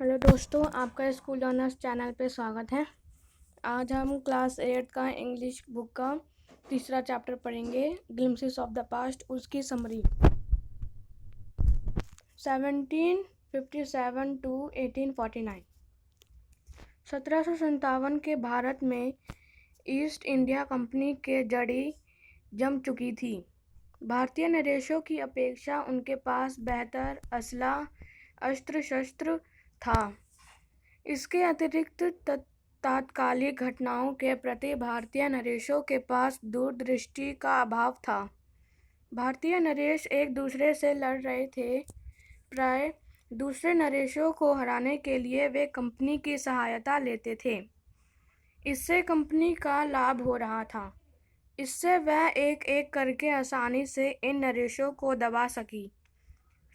Hello दोस्तों, आपका school learners channel पे स्वागत है। आज हम क्लास 8 का इंग्लिश बुक का तीसरा चैप्टर पढ़ेंगे, ग्लिम्पसेस ऑफ द पास्ट। उसकी समरी 1757 टू 1849। 1757 के भारत में ईस्ट इंडिया कंपनी के जड़ी जम चुकी थी। भारतीय नरेशों की अपेक्षा उनके पास बेहतर असला अस्त्र शस्त्र था। इसके अतिरिक्त तात्कालिक घटनाओं के प्रति भारतीय नरेशों के पास दूरदृष्टि का अभाव था। भारतीय नरेश एक दूसरे से लड़ रहे थे। प्राय दूसरे नरेशों को हराने के लिए वे कंपनी की सहायता लेते थे। इससे कंपनी का लाभ हो रहा था। इससे वह एक एक करके आसानी से इन नरेशों को दबा सकी।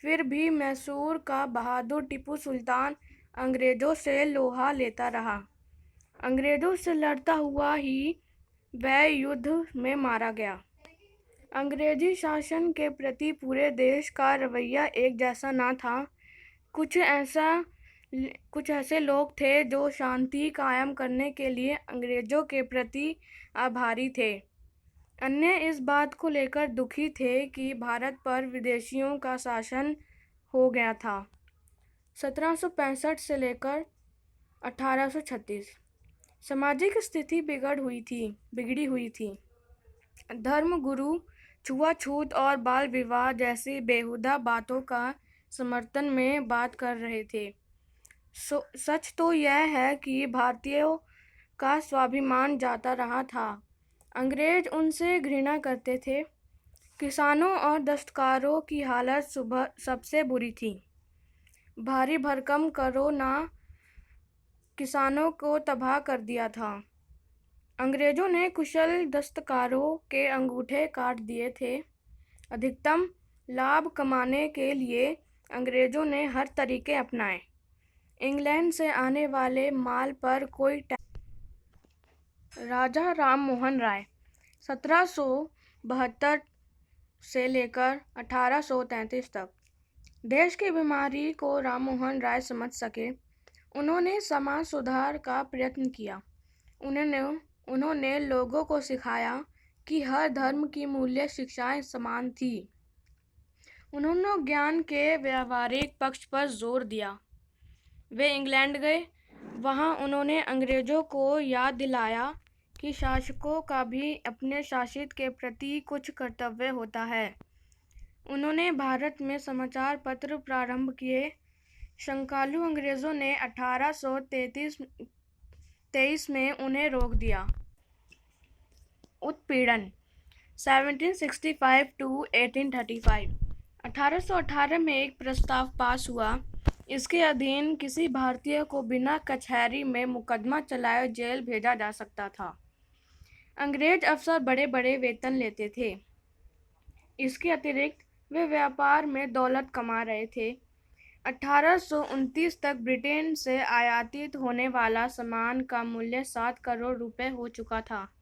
फिर भी मैसूर का बहादुर टीपू सुल्तान अंग्रेजों से लोहा लेता रहा। अंग्रेजों से लड़ता हुआ ही वह युद्ध में मारा गया। अंग्रेजी शासन के प्रति पूरे देश का रवैया एक जैसा न था। कुछ ऐसे लोग थे जो शांति कायम करने के लिए अंग्रेजों के प्रति आभारी थे। अन्य इस बात को लेकर दुखी थे कि भारत पर विदेशियों का शासन हो गया था। 1765 से लेकर 1836 सामाजिक स्थिति बिगड़ी हुई थी। धर्म गुरु छुआछूत और बाल विवाह जैसी बेहुदा बातों का समर्थन में बात कर रहे थे। सच तो यह है कि भारतीयों का स्वाभिमान जाता रहा था। अंग्रेज उनसे घृणा करते थे। किसानों और दस्तकारों की हालत सबसे बुरी थी। भारी भरकम करों ने किसानों को तबाह कर दिया था। अंग्रेजों ने कुशल दस्तकारों के अंगूठे काट दिए थे। अधिकतम लाभ कमाने के लिए अंग्रेजों ने हर तरीके अपनाए। इंग्लैंड से आने वाले माल पर कोई टैक्स। राजा राम मोहन राय 1772 से लेकर 1833 तक देश की बीमारी को राम मोहन राय समझ सके। उन्होंने समाज सुधार का प्रयत्न किया। उन्होंने लोगों को सिखाया कि हर धर्म की मूल्य शिक्षाएं समान थी। उन्होंने ज्ञान के व्यावहारिक पक्ष पर जोर दिया। वे इंग्लैंड गए। वहां उन्होंने अंग्रेजों को याद दिलाया कि शासकों का भी अपने शासित के प्रति कुछ कर्तव्य होता है। उन्होंने भारत में समाचार पत्र प्रारंभ किए। शंकालू अंग्रेजों ने 1823 में उन्हें रोक दिया। उत्पीड़न 1765 टू 1835 1818 में एक प्रस्ताव पास हुआ। इसके अधीन किसी भारतीय को बिना कचहरी में मुकदमा चलाए जेल भेजा जा सकता था। अंग्रेज अफसर बड़े बड़े वेतन लेते थे। इसके अतिरिक्त वे व्यापार में दौलत कमा रहे थे। 1829 तक ब्रिटेन से आयातित होने वाला सामान का मूल्य 7 करोड़ रुपए हो चुका था।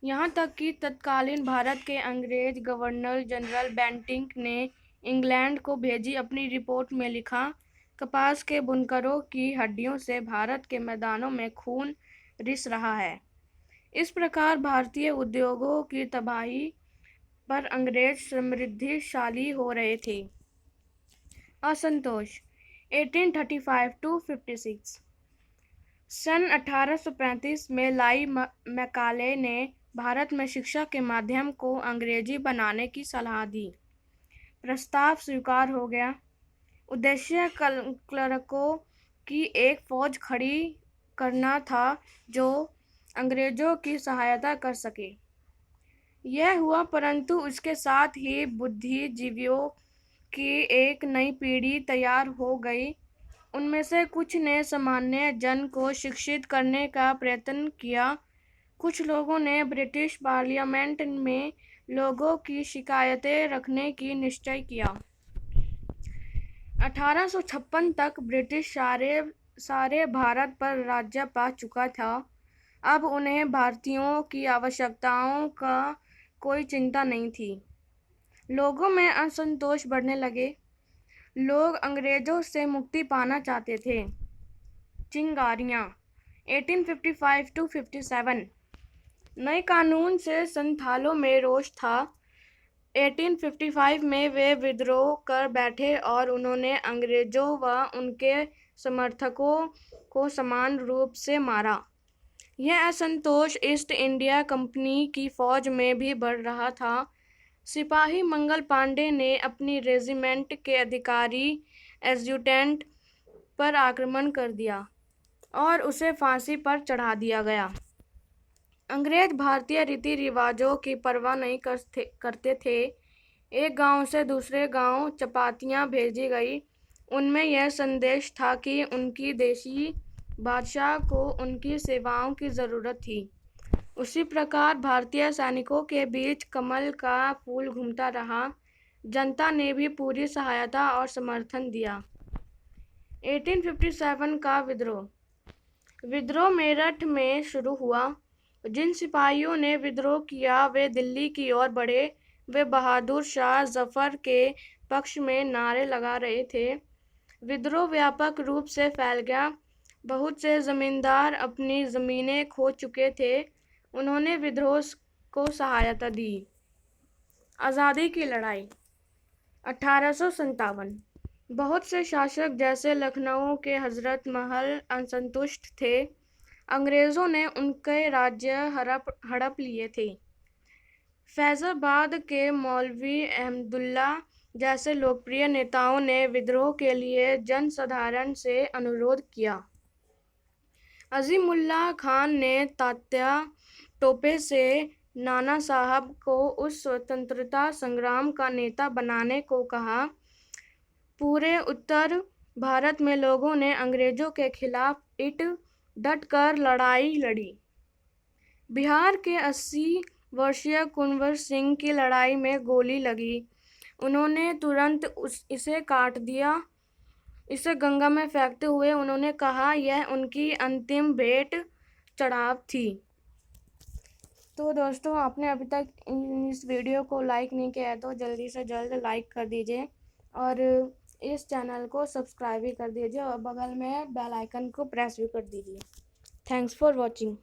यहाँ तक कि तत्कालीन भारत के अंग्रेज गवर्नर जनरल बेंटिंक ने इंग्लैंड को भेजी अपनी रिपोर्ट में लिखा, कपास के बुनकरों की हड्डियों से भारत के मैदानों में खून रिस रहा है। इस प्रकार भारतीय उद्योगों की तबाही पर अंग्रेज समृद्धिशाली हो रहे थे। असंतोष 1835 टू 56 सन 1835 में लाई मैकाले ने भारत में शिक्षा के माध्यम को अंग्रेजी बनाने की सलाह दी। प्रस्ताव स्वीकार हो गया। उद्देश्य क्लर्कों की एक फौज खड़ी करना था जो अंग्रेजों की सहायता कर सके। यह हुआ, परंतु उसके साथ ही बुद्धिजीवियों की एक नई पीढ़ी तैयार हो गई। उनमें से कुछ ने सामान्य जन को शिक्षित करने का प्रयत्न किया। कुछ लोगों ने ब्रिटिश पार्लियामेंट में लोगों की शिकायतें रखने की निश्चय किया। 1856 तक ब्रिटिश सारे भारत पर राज्य पा चुका था। अब उन्हें भारतीयों की आवश्यकताओं का कोई चिंता नहीं थी। लोगों में असंतोष बढ़ने लगे। लोग अंग्रेजों से मुक्ति पाना चाहते थे। चिंगारियाँ 1855 to 57। नए कानून से संथालों में रोष था। 1855 में वे विद्रोह कर बैठे और उन्होंने अंग्रेजों व उनके समर्थकों को समान रूप से मारा। यह असंतोष ईस्ट इंडिया कंपनी की फौज में भी बढ़ रहा था। सिपाही मंगल पांडे ने अपनी रेजिमेंट के अधिकारी एडजुटेंट पर आक्रमण कर दिया और उसे फांसी पर चढ़ा दिया गया। अंग्रेज भारतीय रीति रिवाजों की परवाह नहीं करते थे। एक गांव से दूसरे गांव चपातियां भेजी गई। उनमें यह संदेश था कि उनकी देशी बादशाह को उनकी सेवाओं की ज़रूरत थी। उसी प्रकार भारतीय सैनिकों के बीच कमल का फूल घूमता रहा। जनता ने भी पूरी सहायता और समर्थन दिया। 1857 का विद्रोह मेरठ में शुरू हुआ। जिन सिपाहियों ने विद्रोह किया वे दिल्ली की ओर बढ़े। वे बहादुर शाह जफर के पक्ष में नारे लगा रहे थे। विद्रोह व्यापक रूप से फैल गया। बहुत से जमींदार अपनी ज़मीनें खो चुके थे। उन्होंने विद्रोह को सहायता दी। आज़ादी की लड़ाई 1857। बहुत से शासक जैसे लखनऊ के हजरत महल असंतुष्ट थे। अंग्रेज़ों ने उनके राज्य हड़प लिए थे। फैज़ाबाद के मौलवी अहमदुल्ला जैसे लोकप्रिय नेताओं ने विद्रोह के लिए जनसाधारण से अनुरोध किया। अज़ीमुल्लाह खान ने तात्या टोपे से नाना साहब को उस स्वतंत्रता संग्राम का नेता बनाने को कहा। पूरे उत्तर भारत में लोगों ने अंग्रेजों के खिलाफ डट कर लड़ाई लड़ी। बिहार के 80 वर्षीय कुंवर सिंह की लड़ाई में गोली लगी। उन्होंने तुरंत इसे काट दिया। इसे गंगा में फेंकते हुए उन्होंने कहा यह उनकी अंतिम भेंट चढ़ाव थी। तो दोस्तों, आपने अभी तक इस वीडियो को लाइक नहीं किया है तो जल्दी से जल्द लाइक कर दीजिए और इस चैनल को सब्सक्राइब भी कर दीजिए और बगल में बेल आइकन को प्रेस भी कर दीजिए। Thanks for watching.